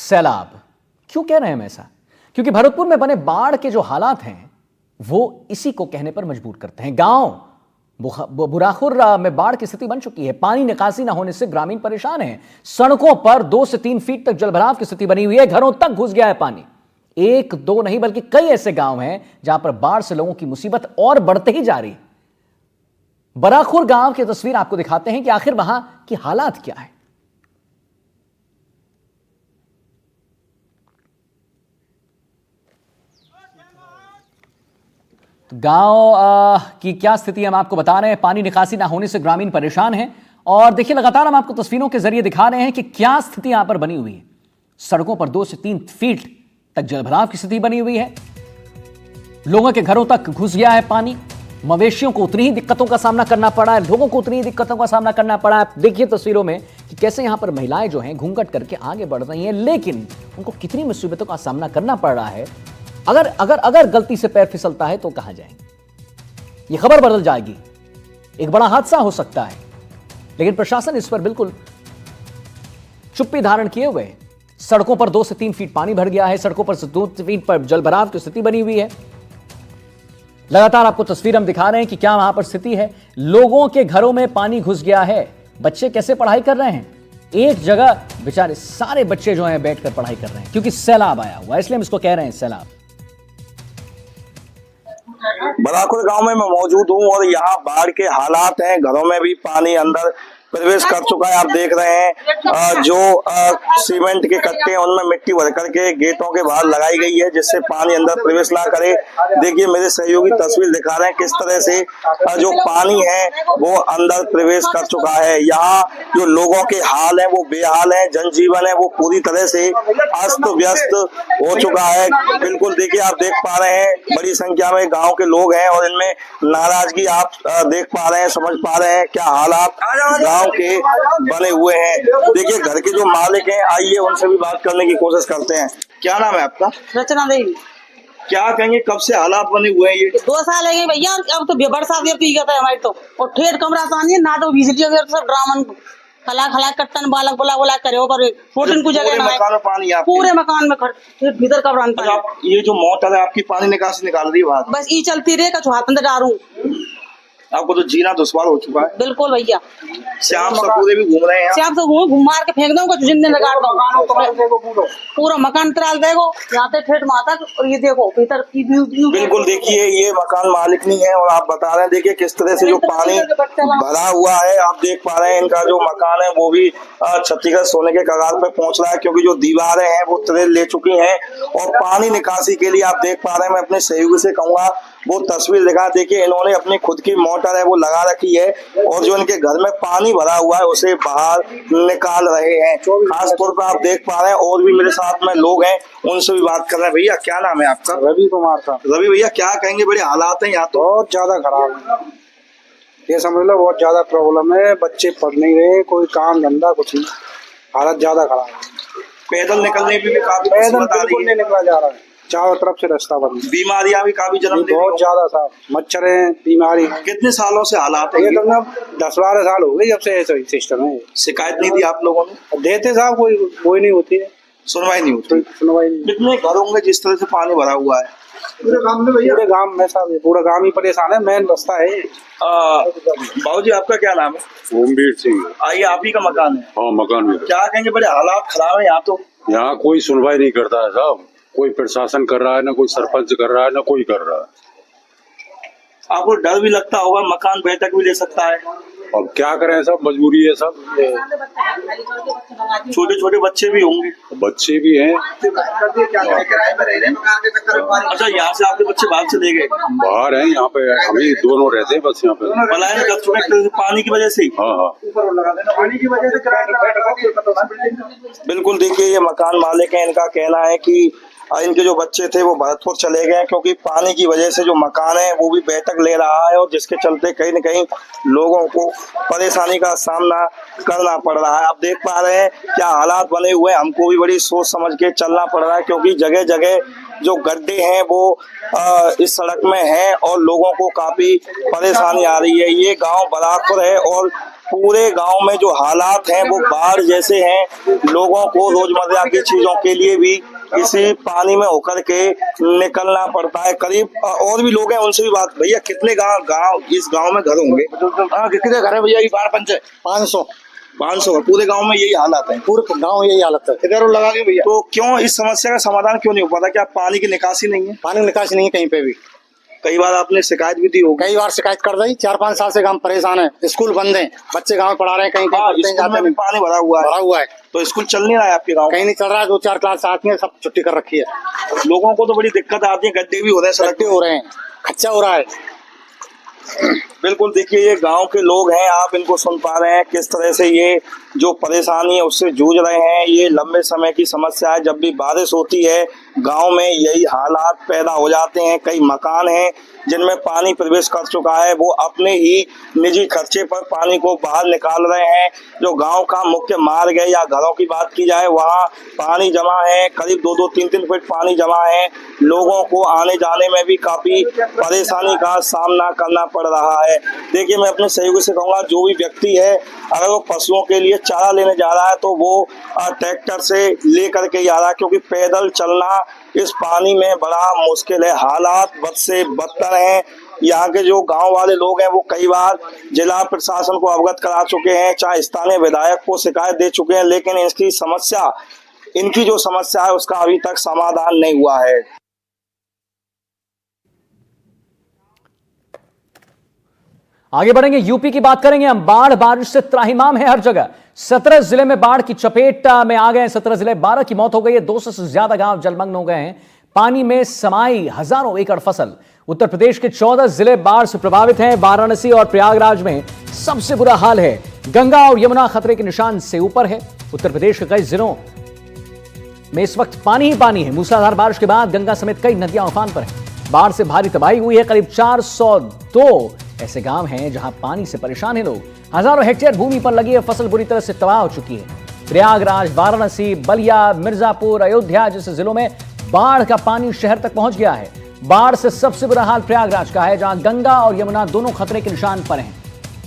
सैलाब। क्यों कह रहे हैं हम ऐसा? क्योंकि भरतपुर में बने बाढ़ के जो हालात हैं वो इसी को कहने पर मजबूर करते हैं। गांव बुराखुर में बाढ़ की स्थिति बन चुकी है। पानी निकासी न होने से ग्रामीण परेशान हैं। सड़कों पर 2 से 3 फीट तक जलभराव की स्थिति बनी हुई है। घरों तक घुस गया है पानी। 1-2 नहीं बल्कि कई ऐसे गांव हैं जहां पर बाढ़ से लोगों की मुसीबत और बढ़ते ही जा रही है। बराखुर गांव की तस्वीर आपको दिखाते हैं कि आखिर वहां की हालात क्या है। गांव की क्या स्थिति हम आपको बता रहे हैं। पानी निकासी ना होने से ग्रामीण परेशान हैं और देखिए लगातार हम आपको तस्वीरों के जरिए दिखा रहे हैं कि क्या स्थिति यहां पर बनी हुई है। सड़कों पर 2 से 3 फीट तक जलभराव की स्थिति बनी हुई है। लोगों के घरों तक घुस गया है पानी। मवेशियों को उतनी ही दिक्कतों का सामना करना पड़ा है, लोगों को उतनी ही दिक्कतों का सामना करना पड़ा है। देखिए तस्वीरों में कि कैसे यहां पर महिलाएं जो हैं घूंघट करके आगे बढ़ रही हैं, लेकिन उनको कितनी मुसीबतों का सामना करना पड़ रहा है। अगर अगर अगर गलती से पैर फिसलता है तो कहां जाएंगे, ये खबर बदल जाएगी, एक बड़ा हादसा हो सकता है। लेकिन प्रशासन इस पर बिल्कुल चुप्पी धारण किए हुए। सड़कों पर 2 से 3 फीट पानी भर गया है। सड़कों पर से 2 फीट पर जलभराव की स्थिति बनी हुई है। लगातार आपको तस्वीर हम दिखा रहे हैं कि क्या वहां पर स्थिति है। लोगों के घरों में पानी घुस गया है। बच्चे कैसे पढ़ाई कर रहे हैं? एक जगह बेचारे सारे बच्चे जो हैं बैठकर पढ़ाई कर रहे हैं क्योंकि सैलाब आया हुआ है, इसलिए हम इसको कह रहे हैं सैलाब। बराखुर गांव में मैं मौजूद हूं और यहाँ बाढ़ के हालात हैं। घरों में भी पानी अंदर प्रवेश कर चुका है। आप देख रहे हैं जो सीमेंट के कट्टे हैं उनमें मिट्टी भर करके गेटों के बाहर लगाई गई है जिससे पानी अंदर प्रवेश ना करे। देखिए मेरे सहयोगी तस्वीर दिखा रहे हैं किस तरह से जो पानी है वो अंदर प्रवेश कर चुका है। यहाँ जो लोगों के हाल है वो बेहाल है। जनजीवन है वो पूरी तरह से अस्त व्यस्त हो चुका है। बिल्कुल देखिए आप देख पा रहे हैं बड़ी संख्या में गाँव के लोग हैं और इनमें नाराजगी आप देख पा रहे हैं, समझ पा रहे हैं क्या हालात के बने हुए हैं। देखिए घर के जो मालिक हैं, आइए उनसे भी बात करने की कोशिश करते हैं। क्या नाम है आपका? रचना देवी। क्या कहेंगे कब से हालात बने हुए हैं ये? 2 साल है भैया। अब तो बरसात पी गया था हमारे तो, और ठेठ कमरा पानी है ना, तो बिजली सब ड्रामन खला कट्टन बालक बोला करे फोटन को जगह ना पानी पूरे मकान में भीतर कमरा। ये जो मोटर है आपकी पानी निकासी निकाल रही है बाहर? बस ये चलती रहे कछु हाथ अंदर डालू। आपको तो जीना दुश्वार हो चुका है। बिल्कुल भैया। श्याम सपूरे भी घूम रहे हैं। श्याम से घूम मार के फेंक दूंगा, जिंदे लगा दूंगा। पूरा मकान तराल देखो यहाँ पे ठेठ माता, और ये देखो भीतर की व्यू। बिल्कुल देखिए ये मकान मालिक नहीं है और आप बता रहे हैं देखिए किस तरह से जो पानी भरा हुआ है। आप देख पा रहे हैं इनका जो मकान है वो भी क्षतिग्रस्त होने के कगार पे पहुंच रहा है क्योंकि जो दीवारें हैं वो तरे ले चुकी हैं। और पानी निकासी के लिए आप देख पा रहे हैं, मैं अपने सहयोगी से कहूंगा वो तस्वीर दिखा। देखिए इन्होंने अपनी खुद की मोटर है वो लगा रखी है और जो इनके घर में पानी भरा हुआ है उसे बाहर निकाल रहे हैं। खास तौर पर आप देख पा रहे हैं और भी मेरे साथ में लोग हैं, उनसे भी बात कर रहे हैं। भैया क्या नाम है आपका? रवि कुमार साहब। रवि भैया क्या कहेंगे, बड़े हालात हैं यहाँ तो? बहुत ज्यादा खराब है, ये समझ लो बहुत ज्यादा प्रॉब्लम है। बच्चे पढ़ नहीं रहे, कोई काम धंधा कुछ नहीं, हालत ज्यादा खराब है। पैदल निकलने भी काफी पैदल बिल्कुल नहीं निकला जा रहा है, चारों तरफ से रास्ता बंद। बीमारियां भी काफी जन्म दे बहुत ज्यादा साहब, मच्छर है, बीमारी। कितने सालों से हालात है? ये तो 10-12 साल हो गए जब से ऐसा सिस्टम है। शिकायत नहीं दी आप लोगों ने? देते साहब कोई नहीं होती है, सुनवाई नहीं होती। सुनवाई नहीं। कितने घर होंगे जिस तरह से पानी भरा हुआ है? पूरे गांव में भैया, पूरे गांव में साहब, पूरा गांव ही परेशान है। मेन रास्ता है। बाबू जी आपका क्या नाम है? ओमवीर सिंह। आइए आप ही का मकान है? हाँ मकान में। क्या कहेंगे, बड़े हालात खराब है यहाँ तो? यहाँ कोई सुनवाई नहीं करता है साहब, कोई प्रशासन कर रहा है ना कोई सरपंच कर रहा है ना कोई कर रहा है। आपको डर भी लगता होगा, मकान बैठक भी ले सकता है। अब क्या करें सब, मजबूरी है सब। छोटे छोटे बच्चे भी होंगे? बच्चे भी हैं। अच्छा यहाँ से आपके बच्चे बाहर चले गए? बाहर हैं, यहाँ पे हम ही दोनों रहते हैं बस यहाँ पे। पलायन कर चुके पानी की वजह से? हाँ हाँ पानी की वजह से। बिल्कुल देखिए ये मकान मालिक है, इनका कहना है कि इनके जो बच्चे थे वो भरतपुर चले गए क्योंकि पानी की वजह से जो मकान है वो भी बैठक ले रहा है और जिसके चलते कहीं न कहीं लोगों को परेशानी का सामना करना पड़ रहा है। आप देख पा रहे हैं क्या हालात बने हुए हैं। हमको भी बड़ी सोच समझ के चलना पड़ रहा है क्योंकि जगह जगह जो गड्ढे हैं वो इस सड़क में हैं और लोगों को काफी परेशानी आ रही है। ये गांव बराखुर है और पूरे गांव में जो हालात हैं वो बाढ़ जैसे हैं। लोगों को रोजमर्रा की चीजों के लिए भी इसी पानी में होकर के निकलना पड़ता है। करीब और भी लोग हैं, उनसे भी बात। भैया कितने गांव इस गांव में घर होंगे? हाँ, कितने घर है भैया? ये 500 500 पूरे गांव में यही हालात है? पूरे गांव यही हालत है। इधर लगा के भैया, तो क्यों इस समस्या का समाधान क्यों नहीं हो पाता? क्या पानी की निकासी नहीं है? पानी निकासी नहीं है कहीं पे भी। कई बार आपने शिकायत भी दी होगी? कई बार शिकायत कर दी। 4-5 साल से गांव परेशान है। स्कूल बंद है, बच्चे गांव में पढ़ा रहे हैं, कहीं स्कूल में भी पानी भरा हुआ है। तो स्कूल चल नहीं रहा है आपके गांव? कहीं नहीं चल रहा है। 2-4 क्लास आती है, सब छुट्टी कर रखी है। लोगों को तो बड़ी दिक्कत आती है, गड्ढे भी हो रहे हैं, सड़कें हो रहे हैं, खच्चा हो रहा है। बिल्कुल, देखिए ये गांव के लोग हैं, आप इनको सुन पा रहे हैं किस तरह से ये जो परेशानी है उससे जूझ रहे हैं। ये लंबे समय की समस्या है। जब भी बारिश होती है गांव में यही हालात पैदा हो जाते हैं। कई मकान हैं जिनमें पानी प्रवेश कर चुका है, वो अपने ही निजी खर्चे पर पानी को बाहर निकाल रहे हैं। जो गांव का मुख्य मार्ग है या घरों की बात की जाए, वहाँ पानी जमा है, करीब 2-2, 3-3 फीट पानी जमा है। लोगों को आने जाने में भी काफी परेशानी का सामना करना पड़ रहा है। देखिए, मैं अपने सहयोगी से कहूँगा, जो भी व्यक्ति है अगर वो पशुओं के लिए चारा लेने जा रहा है तो वो ट्रैक्टर से लेकर के जा रहा है, क्योंकि पैदल चलना इस पानी में बड़ा मुश्किल है। हालात बद से बदतर हैं। यहाँ के जो गांव वाले लोग हैं वो कई बार जिला प्रशासन को अवगत करा चुके हैं, चाहे स्थानीय विधायक को शिकायत दे चुके हैं, लेकिन इनकी जो समस्या है उसका अभी तक समाधान नहीं हुआ है। आगे बढ़ेंगे, यूपी की बात करेंगे हम। बाढ़ बारिश से त्राहिमाम है हर जगह। 17 जिले में बाढ़ की चपेट में आ गए हैं। 17 जिले, 12 की मौत हो गई है। 200 से ज्यादा गांव जलमग्न हो गए हैं। पानी में समाई हजारों एकड़ फसल। उत्तर प्रदेश के 14 जिले बाढ़ से प्रभावित हैं। वाराणसी और प्रयागराज में सबसे बुरा हाल है। गंगा और यमुना खतरे के निशान से ऊपर है। उत्तर प्रदेश के कई जिलों में इस वक्त पानी ही पानी है। मूसलाधार बारिश के बाद गंगा समेत कई नदियां उफान पर हैं। बाढ़ से भारी तबाही हुई है। करीब 402 ऐसे गांव हैं जहां पानी से परेशान हैं लोग। हजारों हेक्टेयर भूमि पर लगी है फसल बुरी तरह से तबाह हो चुकी है। प्रयागराज, वाराणसी, बलिया, मिर्जापुर, अयोध्या जैसे जिलों में बाढ़ का पानी शहर तक पहुंच गया है। बाढ़ से सबसे बुरा हाल प्रयागराज का है, जहां गंगा और यमुना दोनों खतरे के निशान पर हैं।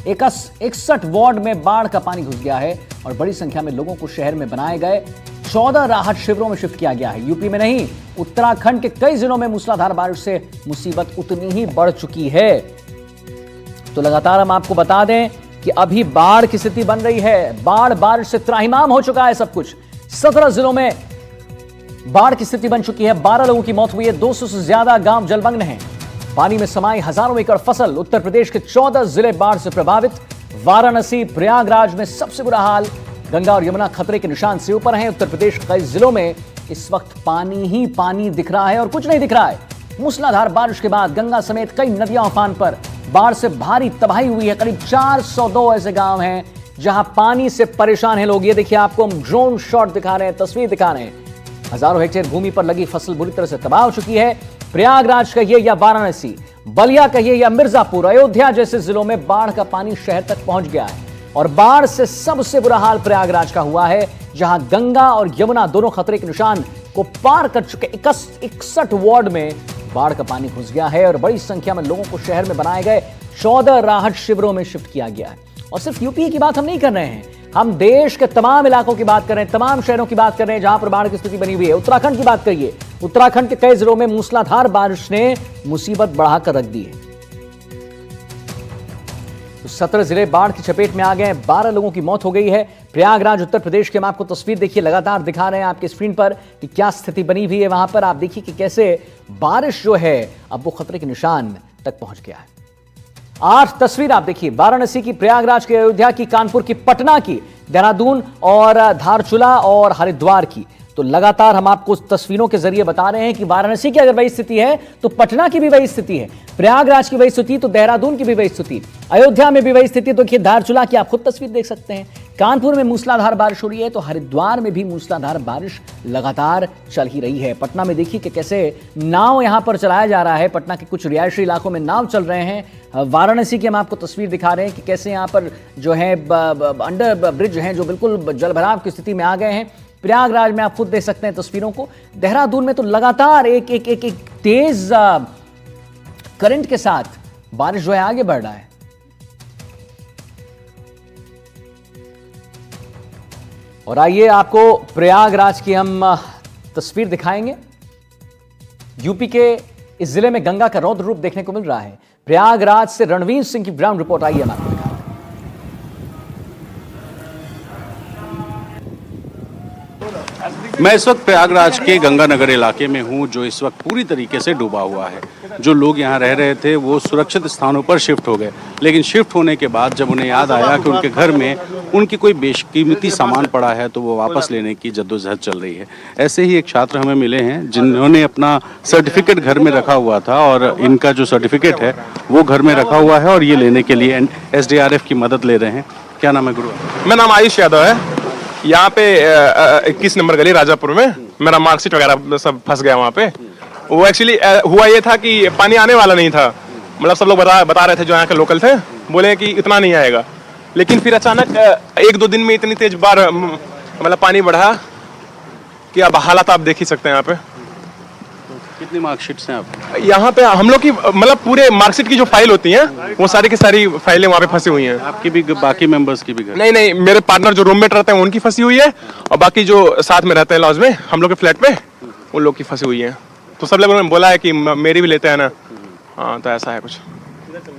61 वार्ड में बाढ़ का पानी घुस गया है और बड़ी संख्या में लोगों को शहर में बनाए गए 14 राहत शिविरों में शिफ्ट किया गया है। यूपी में नहीं, उत्तराखंड के कई जिलों में मूसलाधार बारिश से मुसीबत उतनी ही बढ़ चुकी है। तो लगातार हम आपको बता दें कि अभी बाढ़ की स्थिति बन रही है। बाढ़ बारिश से त्राहिमाम हो चुका है सब कुछ। 17 जिलों में बाढ़ की स्थिति बन चुकी है। 12 लोगों की मौत हुई है। 200 से ज्यादा गांव जलमग्न हैं। पानी में समाई हजारों एकड़ फसल। उत्तर प्रदेश के 14 जिले बाढ़ से प्रभावित। वाराणसी, प्रयागराज में सबसे बुरा हाल। गंगा और यमुना खतरे के निशान से ऊपर हैं। उत्तर प्रदेश के कई जिलों में इस वक्त पानी ही पानी दिख रहा है और कुछ नहीं दिख रहा है। मूसलाधार बारिश के बाद गंगा समेत कई नदियां उफान पर। बाढ़ से भारी तबाही हुई है। करीब 402 ऐसे गांव हैं जहां पानी से परेशान हैं लोग। ये देखिए, आपको हम ड्रोन शॉट दिखा रहे हैं, तस्वीर दिखा रहे हैं। हजारों हेक्टेयर भूमि पर लगी फसल बुरी तरह से तबाह हो चुकी है। प्रयागराज कहिए या वाराणसी, बलिया कहिए या मिर्जापुर, अयोध्या जैसे जिलों में बाढ़ का पानी शहर तक पहुंच गया है। और बाढ़ से सबसे बुरा हाल प्रयागराज का हुआ है, जहां गंगा और यमुना दोनों खतरे के निशान को पार कर चुके। 61 वार्ड में बाढ़ का पानी घुस गया है और बड़ी संख्या में लोगों को शहर में बनाए गए 14 राहत शिविरों में शिफ्ट किया गया है। और सिर्फ यूपी की बात हम नहीं कर रहे हैं, हम देश के तमाम इलाकों की बात कर रहे हैं, तमाम शहरों की बात कर रहे हैं जहां पर बाढ़ की स्थिति बनी हुई है। उत्तराखंड की बात करिए, उत्तराखंड के कई जिलों में मूसलाधार बारिश ने मुसीबत बढ़ाकर रख दी है। 17 जिले बाढ़ की चपेट में आ गए। 12 लोगों की मौत हो गई है। प्रयागराज उत्तर प्रदेश के हम आपको तस्वीर देखिए, लगातार दिखा रहे हैं आपकी स्क्रीन पर कि क्या स्थिति बनी हुई है वहां पर। आप देखिए कि कैसे बारिश जो है अब वो खतरे के निशान तक पहुंच गया है। 8 तस्वीर आप देखिए, वाराणसी की, प्रयागराज की, अयोध्या की, कानपुर की, पटना की, देहरादून और धारचूला और हरिद्वार की। तो लगातार हम आपको तस्वीरों के जरिए बता रहे हैं कि वाराणसी की अगर वही स्थिति है तो पटना की भी वही स्थिति है, प्रयागराज की वही स्थिति तो देहरादून की भी वही स्थिति, अयोध्या में भी वही स्थिति। तो देखिए धारचूला की आप खुद तस्वीर देख सकते हैं। कानपुर में मूसलाधार बारिश हो रही है तो हरिद्वार में भी मूसलाधार बारिश लगातार चल ही रही है। पटना में देखिए कि कैसे नाव यहां पर चलाया जा रहा है। पटना के कुछ रिहायशी इलाकों में नाव चल रहे हैं। वाराणसी की हम आपको तस्वीर दिखा रहे हैं कि कैसे यहां पर जो है अंडर ब्रिज हैं जो बिल्कुल जलभराव की स्थिति में आ गए हैं। प्रयागराज में आप खुद देख सकते हैं तस्वीरों को। देहरादून में तो लगातार एक तेज करंट के साथ बारिश जो है आगे बढ़ रहा है। और आइए आपको प्रयागराज की हम तस्वीर दिखाएंगे। यूपी के इस जिले में गंगा का रौद्र रूप देखने को मिल रहा है। प्रयागराज से रणवीर सिंह की ग्राउंड रिपोर्ट, आइए हम आपको दिखाएं। मैं इस वक्त प्रयागराज के गंगानगर इलाके में हूं, जो इस वक्त पूरी तरीके से डूबा हुआ है। जो लोग यहां रह रहे थे वो सुरक्षित स्थानों पर शिफ्ट हो गए, लेकिन शिफ्ट होने के बाद जब उन्हें याद आया कि उनके घर में उनकी कोई बेशकीमती सामान पड़ा है तो वो वापस लेने की जद्दोजहद चल रही है। ऐसे ही एक छात्र हमें मिले हैं जिन्होंने अपना सर्टिफिकेट घर में रखा हुआ था और इनका जो सर्टिफिकेट है वो घर में रखा हुआ है और ये लेने के लिए SDRF की मदद ले रहे हैं। क्या नाम है गुरु? मेरा नाम आयुष यादव है। यहाँ पे 21 नंबर गली राजापुर में मेरा मार्कशीट वगैरह सब फंस गया वहाँ पे। वो एक्चुअली हुआ ये था कि पानी आने वाला नहीं था, मतलब सब लोग बता रहे थे जो यहाँ के लोकल थे, बोले कि इतना नहीं आएगा। लेकिन फिर अचानक 1-2 दिन में इतनी तेज बार मतलब पानी बढ़ा कि अब हालात आप देख ही सकते हैं यहाँ पे। कितनी मार्कशीट्स हैं आप? यहाँ पे हम लोग की मतलब पूरे मार्कशीट की जो फाइल होती हैं वो सारी की सारी फाइलें वहाँ पे फंसी हुई हैं। आपकी भी, बाकी मेंबर्स की भी? नहीं, मेरे पार्टनर जो रूममेट रहते हैं उनकी फंसी हुई है, और बाकी जो साथ में रहते हैं लॉज में हम लोग के फ्लैट में उन लोग की फंसी हुई है। तो सब लोगों ने बोला है कि मेरी भी लेते हैं ना। हाँ, तो ऐसा है कुछ।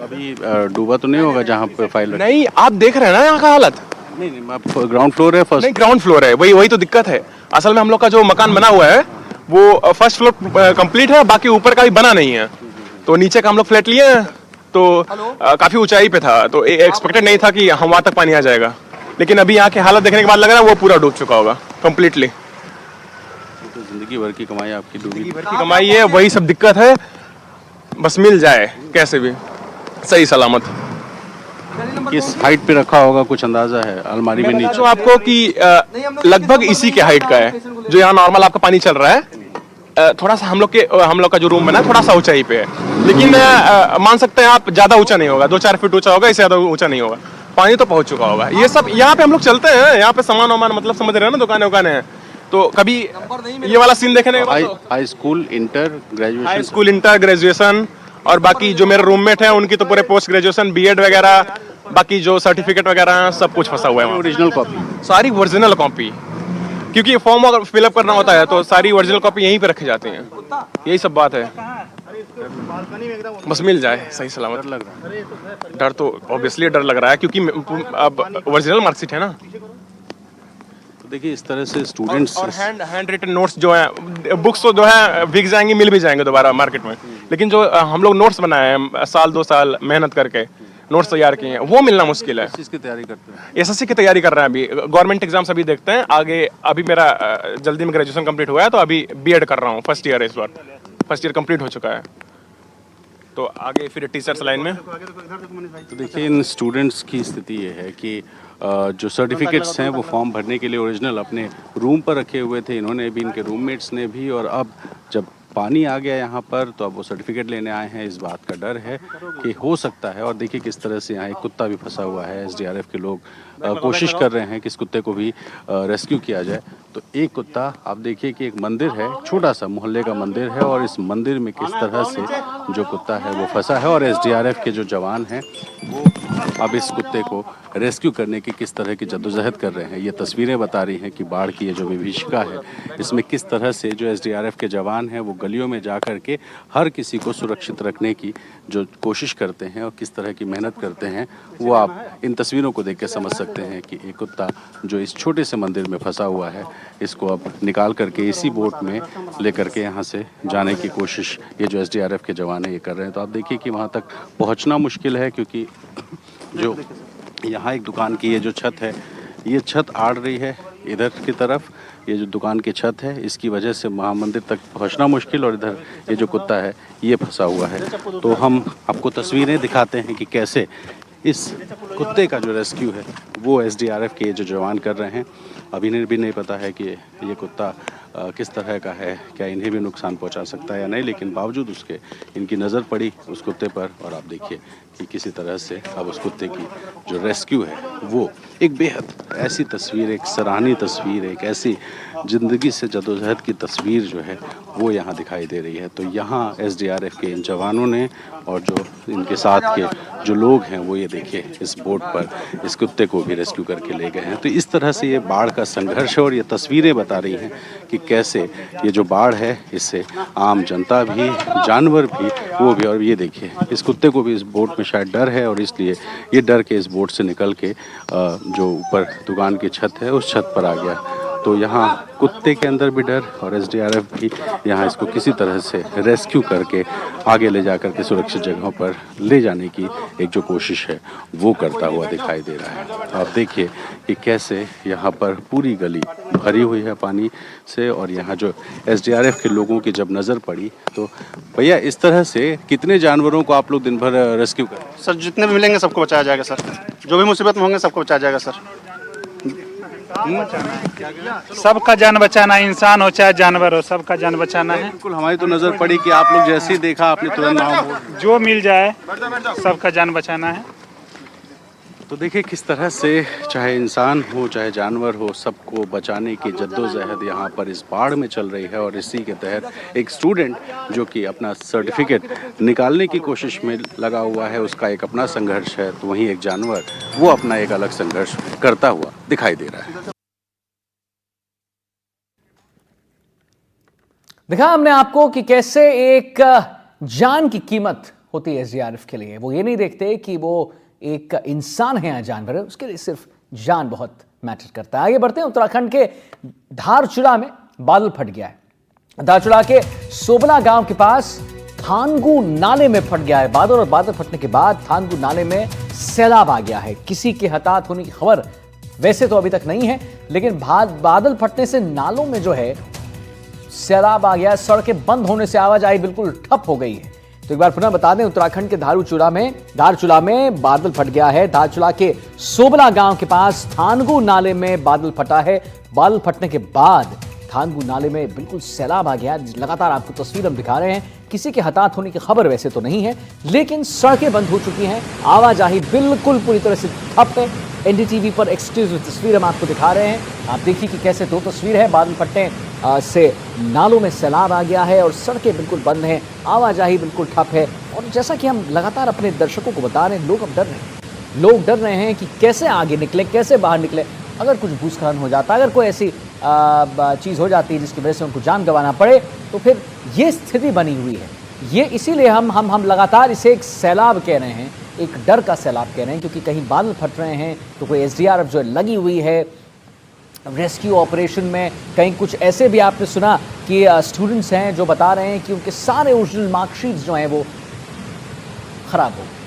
अभी डूबा तो नहीं होगा जहाँ पे फाइल? नहीं, आप देख रहे हैं ना यहाँ का हालत। नहीं, ग्राउंड फ्लोर है? फर्स्ट? नहीं, ग्राउंड फ्लोर है। वही तो दिक्कत है। असल में हम लोग का जो मकान बना हुआ है वो फर्स्ट फ्लोर कंप्लीट है, बाकी ऊपर का भी बना नहीं है। तो नीचे का हम लोग फ्लैट लिए हैं, तो काफी ऊंचाई पे था, तो एक्सपेक्टेड नहीं था कि हम वहां तक पानी आ जाएगा। लेकिन अभी यहाँ की हालत देखने के बाद लग रहा है वो पूरा डूब चुका होगा कंप्लीटली। तो जिंदगी भर की कमाई आपकी डूबी? भर की कमाई है, वही सब दिक्कत है। बस मिल जाए कैसे भी सही सलामत। किस हाइट पे रखा होगा, कुछ अंदाजा है? अलमारी में नीचे? जो आपको कि लगभग इसी के हाइट का है जो यहाँ नॉर्मल आपका पानी चल रहा है। थोड़ा सा हम लोग का जो रूम बना है थोड़ा सा ऊंचाई पे है, लेकिन मान सकते हैं आप ज्यादा ऊंचा नहीं होगा, 2-4 फीट ऊंचा होगा, इससे ज्यादा ऊंचा नहीं होगा। पानी तो पहुंच चुका होगा। ये सब यहाँ पे हम लोग चलते हैं, यहाँ पे सामान वामान मतलब समझ रहे हैं ना, दुकानें हैं, तो कभी ये वाला सीन देखने के बाद high school, inter, graduation? High school, inter, graduation, और बाकी जो मेरे रूममेट हैं उनकी तो पूरे पोस्ट ग्रेजुएशन, BEd वगैरह, बाकी जो सर्टिफिकेट वगैरह सब कुछ फंसा हुआ है। Original copy? सारी ओरिजिनल कॉपी, क्योंकि फॉर्म अगर फिलअप करना होता है तो सारी ओरिजिनल कॉपी यहीं पे रखी जाती हैं। यही सब बात है, बस मिल जाए सही सलामत। लग रहा है? डर तो ऑब्वियसली डर लग रहा है, क्योंकि अब ओरिजिनल मार्कशीट है ना। तो देखिए इस तरह से स्टूडेंट्स और हैंड रिटन नोट्स जो है, बुक्स तो जो है बिक जाएंगी, मिल भी जाएंगे दोबारा मार्केट में, लेकिन जो हम लोग नोट्स बनाए हैं 2 साल मेहनत करके नोट्स तैयार किए हैं, वो मिलना मुश्किल है। किसकी तैयारी करते हैं? SSC की तैयारी कर रहे हैं अभी, गवर्नमेंट एग्जाम्स अभी देखते हैं आगे। अभी मेरा जल्दी में ग्रेजुएशन कंप्लीट हुआ है, तो अभी BEd कर रहा हूँ, फर्स्ट ईयर है इस बार, फर्स्ट ईयर कंप्लीट हो चुका है, तो आगे फिर टीचर्स लाइन में। तो देखिए इन स्टूडेंट्स की स्थिति ये है कि जो सर्टिफिकेट्स हैं वो फॉर्म भरने के लिए ओरिजिनल अपने रूम पर रखे हुए थे, इन्होंने भी, इनके रूममेट्स ने भी, और अब जब पानी आ गया यहाँ पर तो अब वो सर्टिफिकेट लेने आए हैं। इस बात का डर है कि हो सकता है, और देखिए किस तरह से यहाँ एक कुत्ता भी फंसा हुआ है। SDRF के लोग कोशिश कर रहे हैं कि इस कुत्ते को भी रेस्क्यू किया जाए। तो एक कुत्ता, आप देखिए कि एक मंदिर है, छोटा सा मोहल्ले का मंदिर है, और इस मंदिर में किस तरह से जो कुत्ता है वो फंसा है, और SDRF के जो जवान हैं वो अब इस कुत्ते को रेस्क्यू करने की किस तरह की जद्दोजहद कर रहे हैं। ये तस्वीरें बता रही हैं कि बाढ़ की ये जो विभीषिका है, इसमें किस तरह से जो SDRF के जवान हैं वो गलियों में जा कर के हर किसी को सुरक्षित रखने की जो कोशिश करते हैं और किस तरह की मेहनत करते हैं, वो आप इन तस्वीरों को देख के समझ सकते हैं कि एक कुत्ता जो इस छोटे से मंदिर में फंसा हुआ है, इसको अब निकाल करके इसी बोट में लेकर के यहाँ से जाने की कोशिश ये जो SDRF के जवान हैं ये कर रहे हैं। तो आप देखिए कि वहाँ तक पहुँचना मुश्किल है, क्योंकि जो यहाँ एक दुकान की ये जो छत है, ये छत आड़ रही है इधर की तरफ, ये जो दुकान की छत है इसकी वजह से महामंदिर तक पहुंचना मुश्किल, और इधर ये जो कुत्ता है ये फंसा हुआ है। तो हम आपको तस्वीरें दिखाते हैं कि कैसे इस कुत्ते का जो रेस्क्यू है वो SDRF के जो जवान कर रहे हैं। अभी इन्हें भी नहीं पता है कि ये कुत्ता किस तरह का है, क्या इन्हें भी नुकसान पहुंचा सकता है या नहीं, लेकिन बावजूद उसके इनकी नज़र पड़ी उस कुत्ते पर, और आप देखिए कि किसी तरह से अब उस कुत्ते की जो रेस्क्यू है वो एक बेहद ऐसी तस्वीर, एक सराहनीय तस्वीर, एक ऐसी ज़िंदगी से जदोजहद की तस्वीर जो है वो यहाँ दिखाई दे रही है। तो यहाँ एसडीआरएफ के इन जवानों ने और जो इनके साथ के जो लोग हैं वो ये देखिए इस बोट पर इस कुत्ते को भी रेस्क्यू करके ले गए हैं। तो इस तरह से ये बाढ़ का संघर्ष है और ये तस्वीरें बता रही हैं कि कैसे ये जो बाढ़ है इससे आम जनता भी, जानवर भी, वो भी। और ये देखिए इस कुत्ते को भी इस बोट में शायद डर है और इसलिए ये डर के इस बोट से निकल के जो ऊपर दुकान की छत है उस छत पर आ गया। तो यहाँ कुत्ते के अंदर भी डर और एसडीआरएफ भी यहाँ इसको किसी तरह से रेस्क्यू करके आगे ले जा कर के सुरक्षित जगहों पर ले जाने की एक जो कोशिश है वो करता हुआ दिखाई दे रहा है। आप देखिए कि कैसे यहाँ पर पूरी गली भरी हुई है पानी से और यहाँ जो एसडीआरएफ के लोगों की जब नज़र पड़ी तो भैया इस तरह से कितने जानवरों को आप लोग दिन भर रेस्क्यू करें? सर जितने भी मिलेंगे सबको बचाया जाएगा सर, जो भी मुसीबत में होंगे सबको बचाया जाएगा सर। सबका जान बचाना, इंसान हो चाहे जानवर हो, सबका जान बचाना है। बिल्कुल, हमारी तो नज़र पड़ी कि आप लोग जैसे ही देखा आपने तुरंत जो मिल जाए सबका जान बचाना है। तो देखिए किस तरह से चाहे इंसान हो चाहे जानवर हो सबको बचाने की जद्दोजहद यहाँ पर इस बाढ़ में चल रही है। और इसी के तहत एक स्टूडेंट जो कि अपना सर्टिफिकेट निकालने की कोशिश में लगा हुआ है उसका एक अपना संघर्ष है, तो वहीं एक जानवर वो अपना एक अलग संघर्ष करता हुआ दिखाई दे रहा है। दिखा हमने आपको कि कैसे एक जान की कीमत होती है एसडीआरएफ के लिए। वो ये नहीं देखते कि वो एक इंसान है या जानवर है, उसके लिए सिर्फ जान बहुत मैटर करता है। आगे बढ़ते हैं, उत्तराखंड के धारचूला में बादल फट गया है। धारचूला के सोबला गांव के पास थानगू नाले में फट गया है बादल और बादल फटने के बाद थानगू नाले में सैलाब आ गया है। किसी के हताहत होने की खबर वैसे तो अभी तक नहीं है, लेकिन बादल फटने से नालों में जो है सैलाब आ गया। सड़कें बंद होने से आवाजाही बिल्कुल ठप हो गई है। तो एक बार पुनः बता दें, उत्तराखंड के धारचूला में बादल फट गया है। धारचूला के सोबला गांव के पास थानगू नाले में बादल फटा है। बादल फटने के बाद थानगू नाले में बिल्कुल सैलाब आ गया। लगातार आपको तस्वीर हम दिखा रहे हैं। किसी के हताहत होने की खबर वैसे तो नहीं है, लेकिन सड़कें बंद हो चुकी हैं, आवाजाही बिल्कुल पूरी तरह से ठप है। एनडीटीवी पर एक्सक्लूसिव तस्वीर हम आपको दिखा रहे हैं। आप देखिए कि कैसे दो तस्वीर है। बादल फटने से नालों में सैलाब आ गया है और सड़कें बिल्कुल बंद हैं, आवाजाही बिल्कुल ठप है। और जैसा कि हम लगातार अपने दर्शकों को बता रहे हैं, लोग अब डर रहे हैं। लोग डर रहे हैं कि कैसे आगे निकले, कैसे बाहर निकले। अगर कुछ भूस्खलन हो जाता, अगर कोई ऐसी चीज़ हो जाती है जिसकी वजह से उनको जान गंवाना पड़े, तो फिर ये स्थिति बनी हुई है। ये इसीलिए हम लगातार इसे एक सैलाब कह रहे हैं, एक डर का सैलाब कह रहे हैं, क्योंकि कहीं बादल फट रहे हैं तो कोई एसडीआरएफ जो लगी हुई है रेस्क्यू ऑपरेशन में। कहीं कुछ ऐसे भी आपने सुना कि स्टूडेंट्स हैं जो बता रहे हैं कि उनके सारे ओरिजिनल मार्कशीट्स जो हैं वो खराब हो गए।